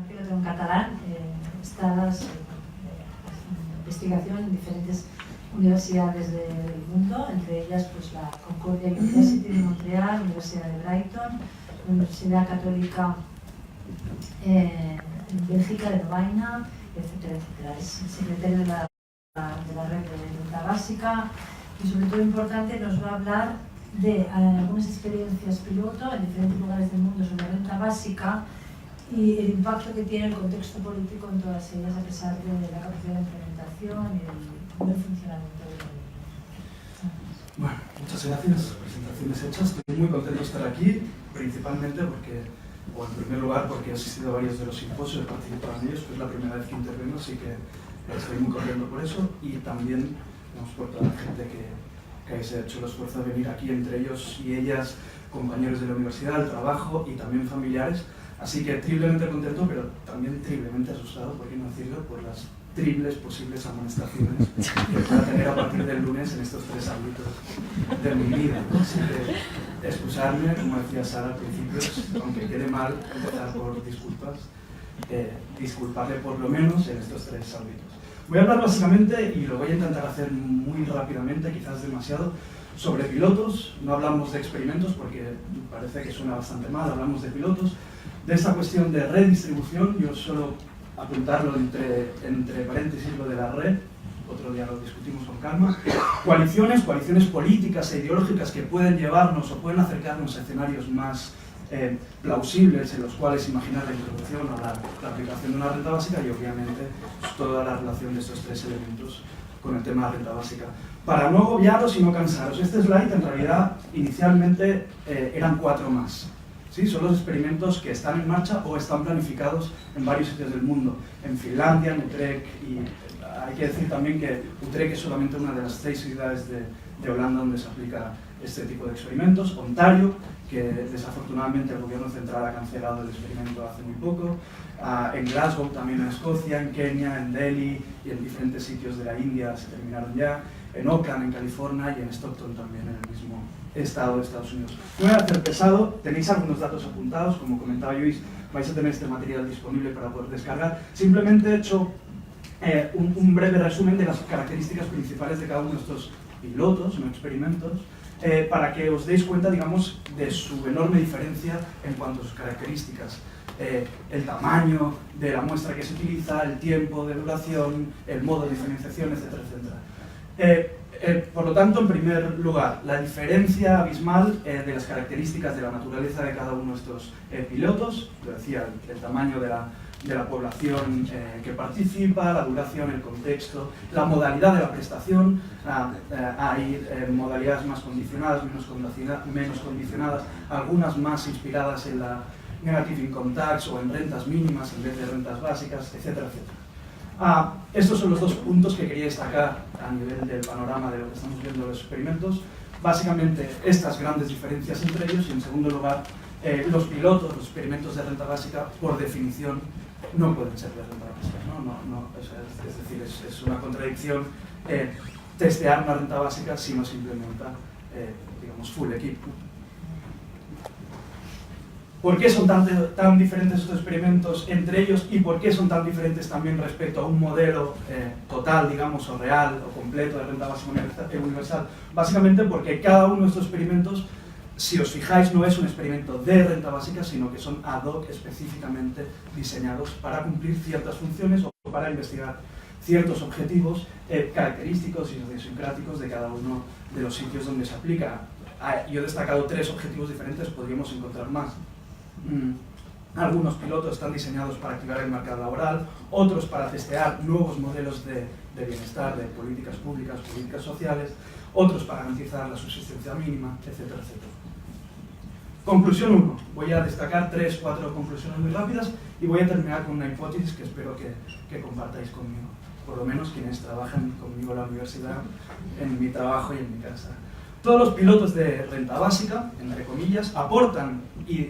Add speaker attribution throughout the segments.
Speaker 1: aquí lo tengo en catalán, está investigación en diferentes universidades del mundo, entre ellas pues, la Concordia University de Montreal, Universidad de Brighton, la Universidad Católica en Bélgica de Lovaina, etcétera, etcétera. Es secretario de la red de renta básica y sobre todo importante nos va a hablar de algunas experiencias piloto en diferentes lugares del mundo sobre renta básica y el impacto que tiene el contexto político en todas ellas a pesar de la capacidad de implementación y el buen funcionamiento de la ley.
Speaker 2: Bueno, muchas gracias. Presentaciones hechas. Estoy muy contento de estar aquí, principalmente porque, o en primer lugar, porque he asistido a varios de los simposios, he participado en ellos, que es la primera vez que intervengo, así que estoy muy contento por eso. Y también, por toda la gente que habéis hecho el esfuerzo de venir aquí, entre ellos y ellas, compañeros de la universidad, el trabajo y también familiares. Así que triplemente contento, pero también triplemente asustado, por qué no decirlo, por las triples posibles amonestaciones que voy a tener a partir del lunes en estos tres ámbitos de mi vida, ¿no? Así que excusarme, como decía Sara al principio, aunque quede mal empezar por disculpas, disculparle por lo menos en estos tres ámbitos. Voy a hablar básicamente, y lo voy a intentar hacer muy rápidamente, quizás demasiado, sobre pilotos. No hablamos de experimentos porque parece que suena bastante mal, hablamos de pilotos. De esta cuestión de redistribución, yo suelo apuntarlo entre paréntesis lo de la red, otro día lo discutimos con calma. Coaliciones políticas e ideológicas que pueden llevarnos o pueden acercarnos a escenarios más plausibles en los cuales imaginar la introducción o la aplicación de una renta básica y obviamente toda la relación de estos tres elementos con el tema de la renta básica. Para no agobiaros y no cansaros, este slide en realidad inicialmente eran 4 más. ¿Sí? Son los experimentos que están en marcha o están planificados en varios sitios del mundo. En Finlandia, en Utrecht, y hay que decir también que Utrecht es solamente una de las 6 ciudades de Holanda donde se aplica este tipo de experimentos. Ontario, que desafortunadamente el gobierno central ha cancelado el experimento hace muy poco. En Glasgow, también en Escocia, en Kenia, en Delhi y en diferentes sitios de la India se terminaron ya. En Oakland, en California, y en Stockton también, en el mismo estado de Estados Unidos. No voy a hacer pesado, tenéis algunos datos apuntados, como comentaba Luis, vais a tener este material disponible para poder descargar. Simplemente he hecho un breve resumen de las características principales de cada uno de estos pilotos, no experimentos, para que os deis cuenta, digamos, de su enorme diferencia en cuanto a sus características. El tamaño de la muestra que se utiliza, el tiempo de duración, el modo de diferenciación, etcétera, etcétera. Por lo tanto, en primer lugar, la diferencia abismal de las características de la naturaleza de cada uno de estos pilotos, lo decía, el tamaño de la población que participa, la duración, el contexto, la modalidad de la prestación, hay modalidades más condicionadas, menos condicionadas, algunas más inspiradas en la Negative Income Tax o en rentas mínimas en vez de rentas básicas, etcétera, etcétera. Estos son los 2 puntos que quería destacar a nivel del panorama de lo que estamos viendo en los experimentos. Básicamente, estas grandes diferencias entre ellos y, en segundo lugar, los pilotos, los experimentos de renta básica, por definición, no pueden ser de renta básica. Es decir, es una contradicción testear una renta básica si no se implementa, digamos, full equipo. ¿Por qué son tan diferentes estos experimentos entre ellos y por qué son tan diferentes también respecto a un modelo total, digamos, o real o completo de renta básica universal? Básicamente porque cada uno de estos experimentos, si os fijáis, no es un experimento de renta básica, sino que son ad hoc específicamente diseñados para cumplir ciertas funciones o para investigar ciertos objetivos característicos y idiosincráticos de cada uno de los sitios donde se aplica. Yo he destacado 3 objetivos diferentes, podríamos encontrar más. Algunos pilotos están diseñados para activar el mercado laboral, otros para testear nuevos modelos de bienestar, de políticas públicas, políticas sociales, otros para garantizar la subsistencia mínima, etcétera, etcétera. Conclusión 1. Voy a destacar 3-4 conclusiones muy rápidas y voy a terminar con una hipótesis que espero que compartáis conmigo, por lo menos quienes trabajan conmigo en la universidad, en mi trabajo y en mi casa. Todos los pilotos de renta básica, entre comillas, aportan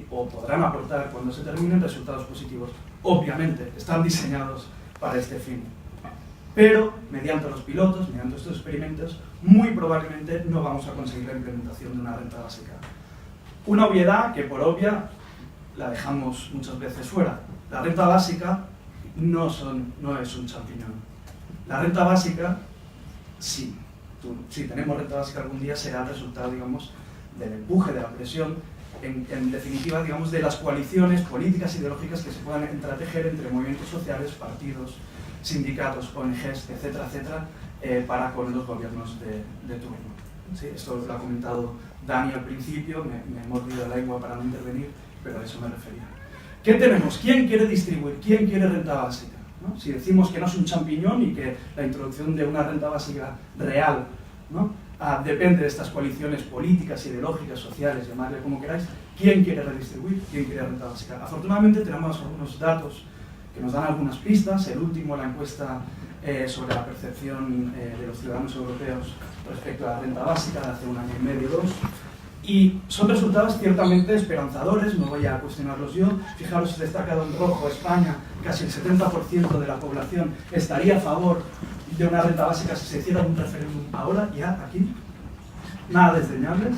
Speaker 2: o podrán aportar cuando se terminen resultados positivos. Obviamente, están diseñados para este fin. Pero, mediante los pilotos, mediante estos experimentos, muy probablemente no vamos a conseguir la implementación de una renta básica. Una obviedad que, por obvia, la dejamos muchas veces fuera. La renta básica no es un champiñón. La renta básica, sí, si tenemos renta básica algún día, será el resultado, digamos, del empuje, de la presión, en definitiva, digamos, de las coaliciones políticas e ideológicas que se puedan entretejer entre movimientos sociales, partidos, sindicatos, ONGs, etcétera, etcétera, para con los gobiernos de turno. ¿Sí? Esto lo ha comentado Dani al principio, me he mordido la lengua para no intervenir, pero a eso me refería. ¿Qué tenemos? ¿Quién quiere distribuir? ¿Quién quiere renta básica? ¿No? Si decimos que no es un champiñón y que la introducción de una renta básica real, ¿no? Depende de estas coaliciones políticas, ideológicas, sociales, llamadle como queráis, ¿quién quiere redistribuir? ¿Quién quiere renta básica? Afortunadamente tenemos algunos datos que nos dan algunas pistas. El último, la encuesta sobre la percepción de los ciudadanos europeos respecto a la renta básica de hace un año y medio, 2, y son resultados ciertamente esperanzadores, no voy a cuestionarlos yo. Fijaros, destacado en rojo, España, casi el 70% de la población estaría a favor de una renta básica si se hiciera un referéndum ahora, ya, aquí, nada desdeñables.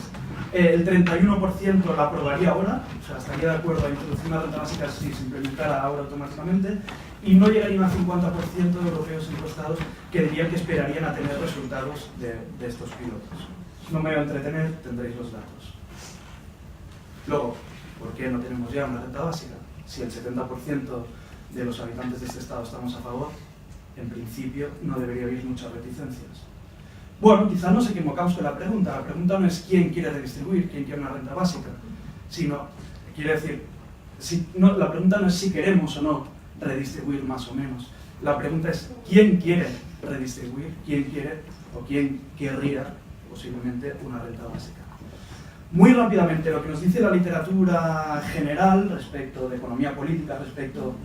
Speaker 2: El 31% la aprobaría ahora, o sea, estaría de acuerdo a introducir una renta básica si se implementara ahora automáticamente, y no llegaría a un 50% de europeos encuestados que dirían que esperarían a tener resultados de estos pilotos. No me voy a entretener, tendréis los datos. Luego, ¿por qué no tenemos ya una renta básica? Si el 70% de los habitantes de este estado estamos a favor, en principio no debería haber muchas reticencias. Bueno, quizás nos equivocamos con la pregunta. La pregunta no es quién quiere redistribuir, quién quiere una renta básica, sino, quiere decir, la pregunta no es si queremos o no redistribuir más o menos. La pregunta es quién quiere redistribuir, quién quiere o quién querría posiblemente una renta básica. Muy rápidamente, lo que nos dice la literatura general respecto de economía política, respecto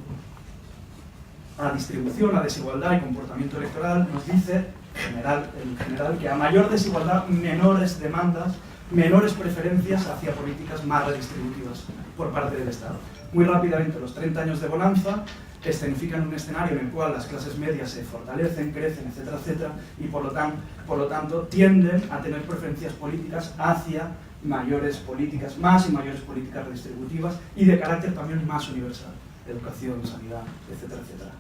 Speaker 2: a distribución, a desigualdad y comportamiento electoral, nos dice en general que a mayor desigualdad, menores demandas, menores preferencias hacia políticas más redistributivas por parte del Estado. Muy rápidamente, los 30 años de bonanza escenifican un escenario en el cual las clases medias se fortalecen, crecen, etcétera, etcétera, y por lo tanto tienden a tener preferencias políticas hacia mayores políticas, más y mayores políticas redistributivas y de carácter también más universal, educación, sanidad, etcétera, etcétera.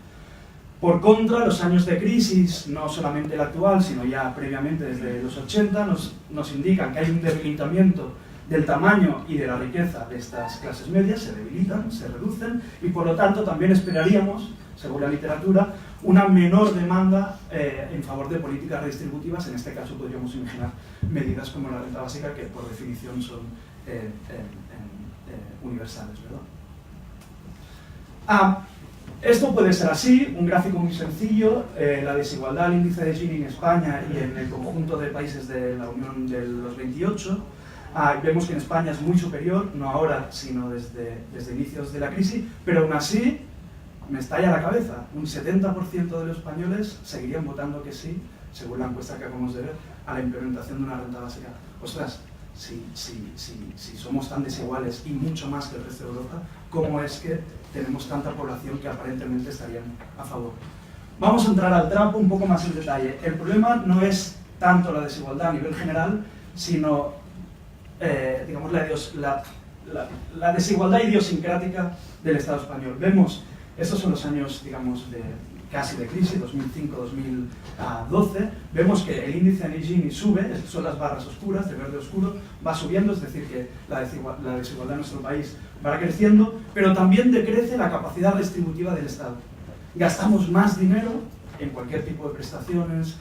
Speaker 2: Por contra, los años de crisis, no solamente el actual, sino ya previamente desde los 80, nos indican que hay un debilitamiento del tamaño y de la riqueza de estas clases medias, se debilitan, se reducen, y por lo tanto también esperaríamos, según la literatura, una menor demanda en favor de políticas redistributivas. En este caso podríamos imaginar medidas como la renta básica, que por definición son universales, ¿verdad? Esto puede ser así, un gráfico muy sencillo, la desigualdad, el índice de Gini en España y en el conjunto de países de la Unión de los 28. Vemos que en España es muy superior, no ahora, sino desde inicios de la crisis, pero aún así me estalla la cabeza. Un 70% de los españoles seguirían votando que sí, según la encuesta que acabamos de ver, a la implementación de una renta básica. Ostras, si somos tan desiguales y mucho más que el resto de Europa, ¿cómo es que tenemos tanta población que aparentemente estarían a favor? Vamos a entrar al trapo un poco más en detalle. El problema no es tanto la desigualdad a nivel general, sino digamos, la desigualdad idiosincrática del Estado español. Vemos, estos son los años, digamos, casi de crisis, 2005-2012, vemos que el índice de Gini sube, estas son las barras oscuras, de verde oscuro, va subiendo, es decir, que la desigualdad en nuestro país va creciendo, pero también decrece la capacidad distributiva del Estado. Gastamos más dinero en cualquier tipo de prestaciones,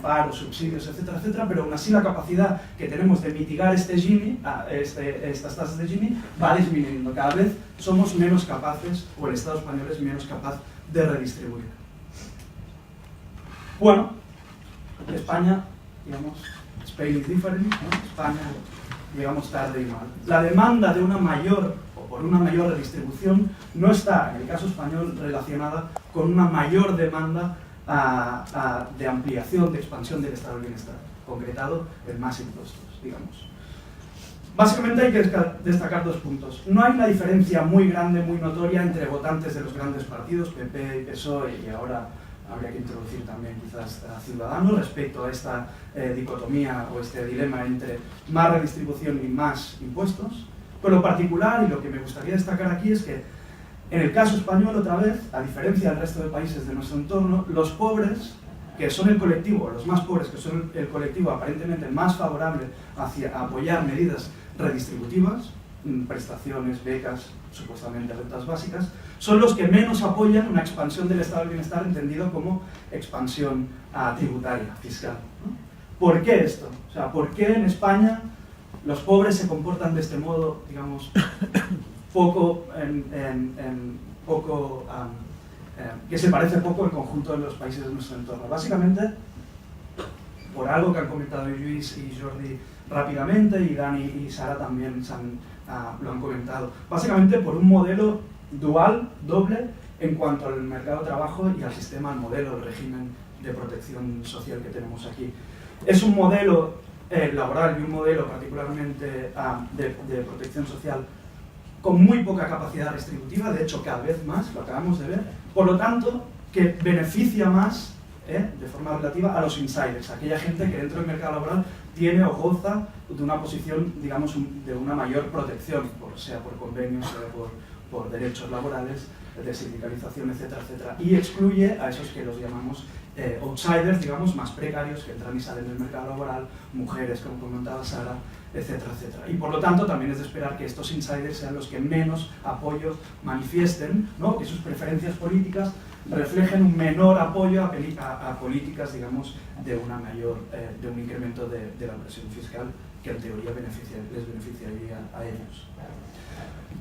Speaker 2: paros, subsidios, etcétera, etcétera, pero aún así la capacidad que tenemos de mitigar estas tasas de Gini va disminuyendo. Cada vez somos menos capaces, o el Estado español es menos capaz de redistribuir. Bueno, España, digamos, Spain is different, ¿no? España, llegamos tarde y mal. La demanda de una mayor, o por una mayor redistribución, no está, en el caso español, relacionada con una mayor demanda de ampliación, de expansión del estado del bienestar, concretado en más impuestos, digamos. Básicamente hay que destacar dos puntos. No hay una diferencia muy grande, muy notoria entre votantes de los grandes partidos, PP y PSOE, y ahora habría que introducir también quizás a Ciudadanos, respecto a esta dicotomía o este dilema entre más redistribución y más impuestos. Pero lo particular y lo que me gustaría destacar aquí es que En el caso español, otra vez, a diferencia del resto de países de nuestro entorno, los pobres, que son el colectivo, los más pobres, que son el colectivo aparentemente más favorable hacia apoyar medidas redistributivas, prestaciones, becas, supuestamente rentas básicas, son los que menos apoyan una expansión del estado del bienestar entendido como expansión tributaria, fiscal, ¿no? ¿Por qué esto? O sea, ¿por qué en España los pobres se comportan de este modo, digamos, que se parece poco al conjunto de los países de nuestro entorno? Básicamente, por algo que han comentado Luis y Jordi rápidamente, y Dani y Sara también lo han comentado. Básicamente por un modelo dual, doble, en cuanto al mercado de trabajo y al sistema, al modelo, el régimen de protección social que tenemos aquí. Es un modelo laboral y un modelo particularmente de protección social con muy poca capacidad redistributiva, de hecho cada vez más, lo acabamos de ver, por lo tanto, que beneficia más, de forma relativa, a los insiders, a aquella gente que dentro del mercado laboral tiene o goza de una posición, digamos, de una mayor protección, sea por convenios, sea por derechos laborales, de sindicalización, etcétera, etcétera, y excluye a esos que los llamamos outsiders, digamos, más precarios, que entran y salen del mercado laboral, mujeres, como comentaba Sara, etcétera, etcétera. Y por lo tanto también es de esperar que estos insiders sean los que menos apoyo manifiesten, ¿no? Que sus preferencias políticas reflejen un menor apoyo a políticas, digamos, de un incremento de la presión fiscal que en teoría les beneficiaría a ellos.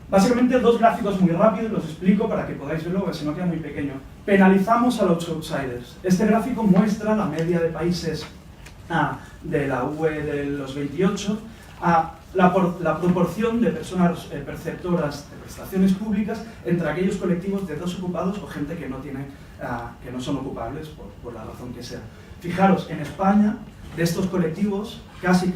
Speaker 2: Básicamente dos gráficos muy rápidos, los explico para que podáis verlo, porque si no queda muy pequeño. Penalizamos a los outsiders. Este gráfico muestra la media de países de la UE de los 28, la proporción de personas perceptoras de prestaciones públicas entre aquellos colectivos de desocupados o gente que no son ocupables por la razón que sea. Fijaros, en España, de estos colectivos, casi,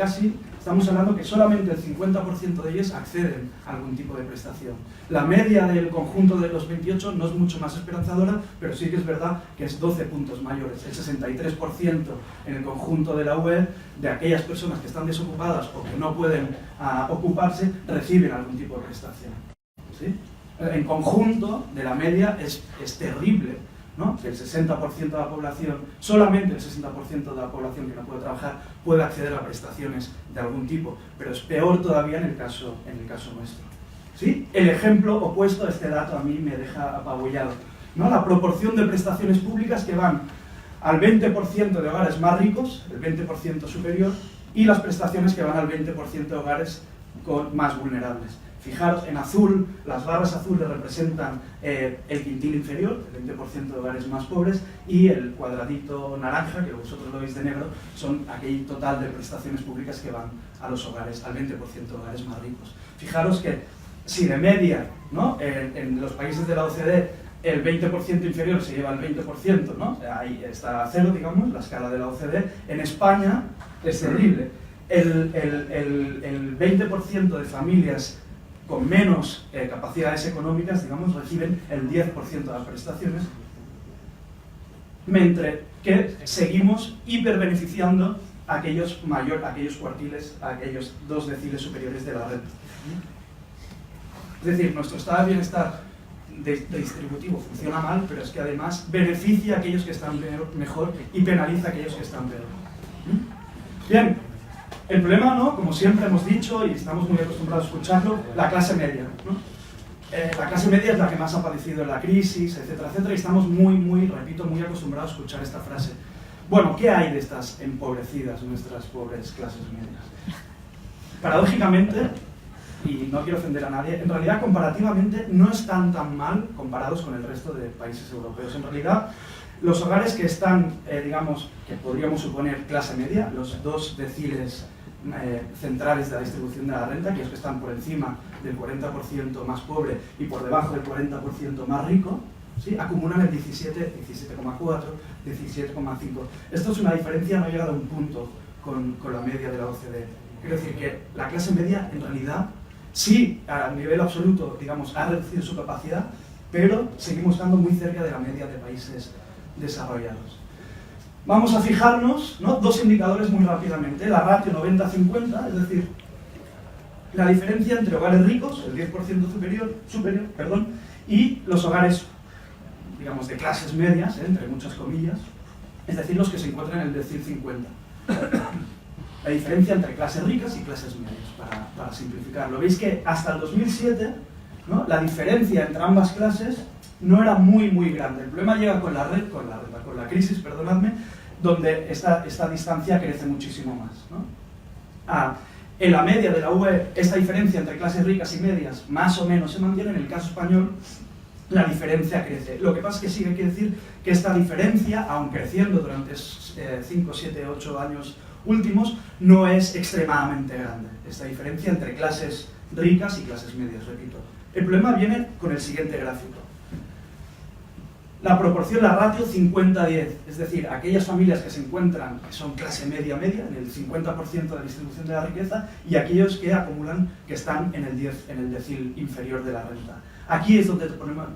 Speaker 2: estamos hablando que solamente el 50% de ellos acceden a algún tipo de prestación. La media del conjunto de los 28 no es mucho más esperanzadora, pero sí que es verdad que es 12 puntos mayores. El 63% en el conjunto de la UE, de aquellas personas que están desocupadas o que no pueden ocuparse, reciben algún tipo de prestación, ¿sí? En conjunto de la media es terrible, ¿no? Que el 60% de la población, solamente el 60% de la población que no puede trabajar puede acceder a prestaciones de algún tipo, pero es peor todavía en el caso nuestro, ¿sí? El ejemplo opuesto a este dato a mí me deja apabullado, ¿no? La proporción de prestaciones públicas que van al 20% de hogares más ricos, el 20% superior, y las prestaciones que van al 20% de hogares más vulnerables. Fijaros, en azul, las barras azules representan el quintil inferior, el 20% de hogares más pobres, y el cuadradito naranja, que vosotros lo veis de negro, son aquel total de prestaciones públicas que van a los hogares, al 20% de hogares más ricos. Fijaros que si de media, ¿no? En los países de la OCDE el 20% inferior se lleva el 20%, ¿no? Ahí está a cero, digamos, la escala de la OCDE. En España es terrible. El 20% de familias con menos capacidades económicas, digamos, reciben el 10% de las prestaciones, mientras que seguimos hiperbeneficiando a aquellos cuartiles, a aquellos 2 deciles superiores de la renta. Es decir, nuestro estado de bienestar distributivo funciona mal, pero es que además beneficia a aquellos que están mejor y penaliza a aquellos que están peor. Bien, el problema, ¿no? Como siempre hemos dicho y estamos muy acostumbrados a escucharlo, la clase media, ¿no? La clase media es la que más ha padecido en la crisis, etcétera, etcétera, y estamos muy acostumbrados a escuchar esta frase. Bueno, ¿qué hay de estas empobrecidas, nuestras pobres clases medias? Paradójicamente, y no quiero ofender a nadie, en realidad comparativamente no están tan mal comparados con el resto de países europeos. En realidad, los hogares que están, digamos, que podríamos suponer clase media, los 2 deciles centrales de la distribución de la renta, que es que están por encima del 40% más pobre y por debajo del 40% más rico, ¿sí? Acumulan el 17, 17,4, 17,5. Esto es una diferencia, no ha llegado a un punto con la media de la OCDE. Quiero decir que la clase media, en realidad, sí, a nivel absoluto, digamos, ha reducido su capacidad, pero seguimos estando muy cerca de la media de países desarrollados. Vamos a fijarnos, ¿no? 2 indicadores muy rápidamente. La ratio 90-50, es decir, la diferencia entre hogares ricos, el 10% superior, y los hogares, digamos, de clases medias, entre muchas comillas, es decir, los que se encuentran en el decil 50. La diferencia entre clases ricas y clases medias, para simplificarlo. Veis que hasta el 2007, ¿no?, la diferencia entre ambas clases no era muy grande. El problema llega con la crisis, perdonadme, donde esta distancia crece muchísimo más, ¿no? En la media de la UE, esta diferencia entre clases ricas y medias más o menos se mantiene. En el caso español, la diferencia crece. Lo que pasa es que sí que hay que decir que esta diferencia, aun creciendo durante 5, 7, 8 años últimos, no es extremadamente grande. Esta diferencia entre clases ricas y clases medias, repito. El problema viene con el siguiente gráfico. La proporción, la ratio 50-10, es decir, aquellas familias que se encuentran, que son clase media-media, en el 50% de la distribución de la riqueza, y aquellos que acumulan, que están en el decil inferior de la renta. Aquí es donde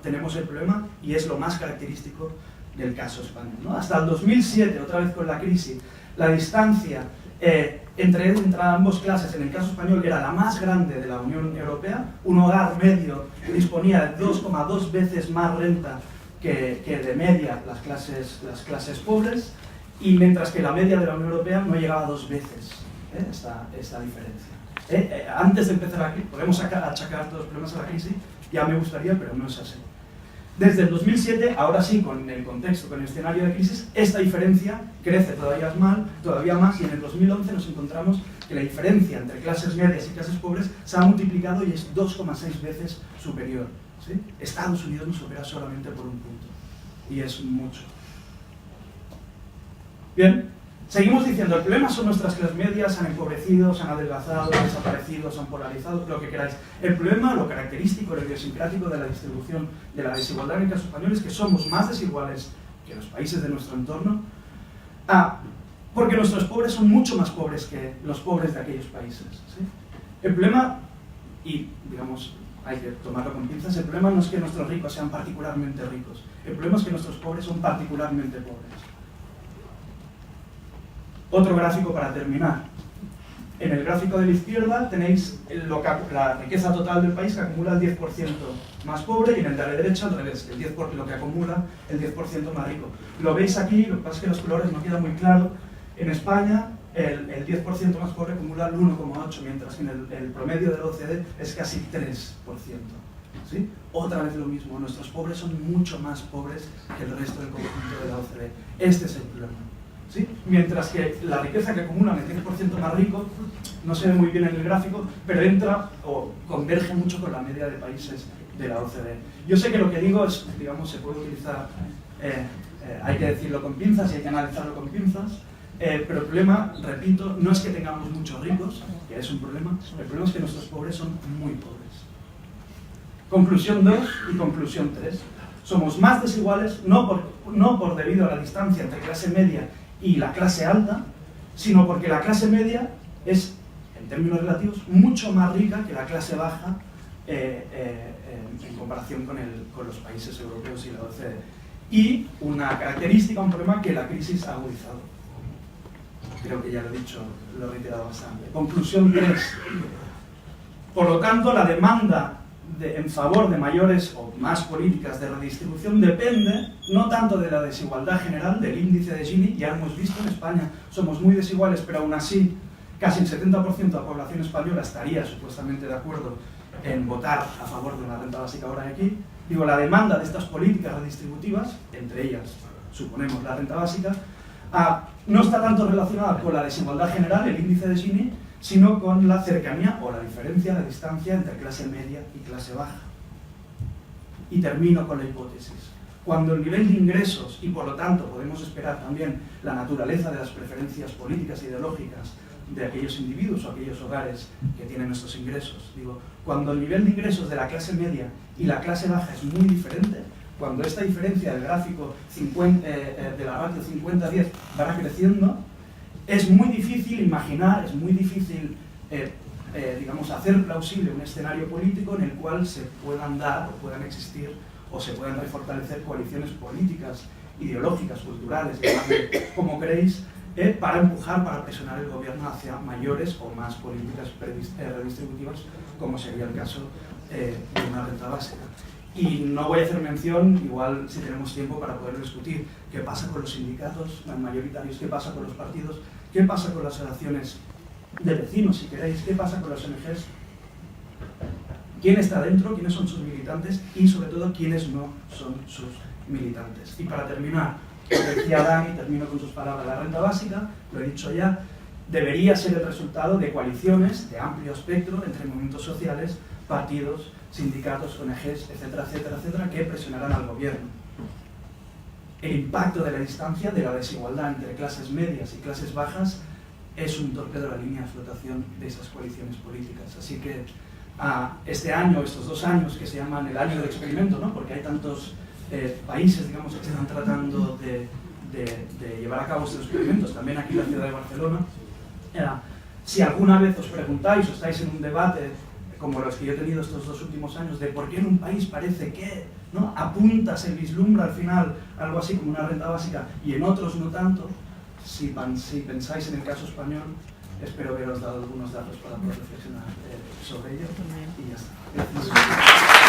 Speaker 2: tenemos el problema y es lo más característico del caso español, ¿no? Hasta el 2007, otra vez con la crisis, la distancia entre ambas clases en el caso español era la más grande de la Unión Europea. Un hogar medio disponía de 2,2 veces más renta que de media las clases pobres, y mientras que la media de la Unión Europea no llegaba a 2 veces esta diferencia. Antes de empezar aquí, podemos achacar todos los problemas a la crisis, ya me gustaría, pero no es así. Desde el 2007, ahora sí, con el contexto, con el escenario de crisis, esta diferencia crece todavía más, y en el 2011 nos encontramos que la diferencia entre clases medias y clases pobres se ha multiplicado y es 2,6 veces superior, ¿sí? Estados Unidos nos supera solamente por un punto, y es mucho. Bien, seguimos diciendo, el problema son nuestras clases medias, se han empobrecido, se han adelgazado, desaparecido, se han polarizado, lo que queráis. El problema, lo característico, lo idiosincrático de la distribución de la desigualdad en el caso español es que somos más desiguales que los países de nuestro entorno, porque nuestros pobres son mucho más pobres que los pobres de aquellos países, ¿sí? El problema, y digamos, hay que tomarlo con pinzas, el problema no es que nuestros ricos sean particularmente ricos, el problema es que nuestros pobres son particularmente pobres. Otro gráfico para terminar. En el gráfico de la izquierda tenéis la riqueza total del país, que acumula el 10% más pobre, y en el de la derecha al revés, lo que acumula el 10% más rico. Lo veis aquí, lo que pasa es que los colores no quedan muy claros. En España el 10% más pobre acumula el 1,8%, mientras que en el promedio de la OCDE es casi 3%. ¿Sí? Otra vez lo mismo, nuestros pobres son mucho más pobres que el resto del conjunto de la OCDE. Este es el problema. ¿Sí? Mientras que la riqueza que acumulan el 10% más rico, no se ve muy bien en el gráfico, pero entra o converge mucho con la media de países de la OCDE. Yo sé que lo que digo es, digamos, se puede utilizar, hay que decirlo con pinzas y hay que analizarlo con pinzas, pero el problema, repito, no es que tengamos muchos ricos, que es un problema, el problema es que nuestros pobres son muy pobres. Conclusión 2 y conclusión 3. Somos más desiguales, no por debido a la distancia entre clase media y la clase alta, sino porque la clase media es, en términos relativos, mucho más rica que la clase baja en comparación con los países europeos y la OCDE. Y una característica, un problema que la crisis ha agudizado. Creo que ya lo he dicho, lo he reiterado bastante. Conclusión 3. Por lo tanto, la demanda en favor de mayores o más políticas de redistribución depende no tanto de la desigualdad general, del índice de Gini. Ya hemos visto en España somos muy desiguales, pero aún así casi el 70% de la población española estaría supuestamente de acuerdo en votar a favor de una renta básica ahora aquí. Digo, la demanda de estas políticas redistributivas, entre ellas suponemos la renta básica, no está tanto relacionada con la desigualdad general, el índice de Gini, sino con la cercanía o la diferencia, la distancia entre clase media y clase baja. Y termino con la hipótesis. Cuando el nivel de ingresos, y por lo tanto podemos esperar también la naturaleza de las preferencias políticas e ideológicas de aquellos individuos o aquellos hogares que tienen estos ingresos, digo, cuando el nivel de ingresos de la clase media y la clase baja es muy diferente, cuando esta diferencia del gráfico de la ratio 50-10 va creciendo, es muy difícil imaginar, es muy difícil, digamos, hacer plausible un escenario político en el cual se puedan dar o puedan existir o se puedan refortalecer coaliciones políticas, ideológicas, culturales, como queréis, para empujar, para presionar el gobierno hacia mayores o más políticas redistributivas, como sería el caso de una renta básica. Y no voy a hacer mención, igual si tenemos tiempo para poder discutir, qué pasa con los sindicatos mayoritarios, qué pasa con los partidos, qué pasa con las asociaciones de vecinos, si queréis, qué pasa con las ONGs, quién está dentro, quiénes son sus militantes y sobre todo quiénes no son sus militantes. Y para terminar, como decía Dani, termino con sus palabras, la renta básica, lo he dicho ya, debería ser el resultado de coaliciones de amplio espectro entre movimientos sociales, partidos, sindicatos, ONGs, etcétera, etcétera, etcétera, que presionarán al gobierno. El impacto de la distancia, de la desigualdad entre clases medias y clases bajas es un torpedo a la línea de flotación de esas coaliciones políticas. Así que este año, estos 2 años que se llaman el año del experimento, ¿no? Porque hay tantos países, digamos, que están tratando de llevar a cabo estos experimentos, también aquí en la ciudad de Barcelona. Si alguna vez os preguntáis o estáis en un debate como los que yo he tenido estos 2 últimos años, de por qué en un país parece que, ¿no?, apunta, se vislumbra al final algo así como una renta básica y en otros no tanto, si pensáis en el caso español, espero haberos dado algunos datos para poder reflexionar sobre ello y ya está. Gracias.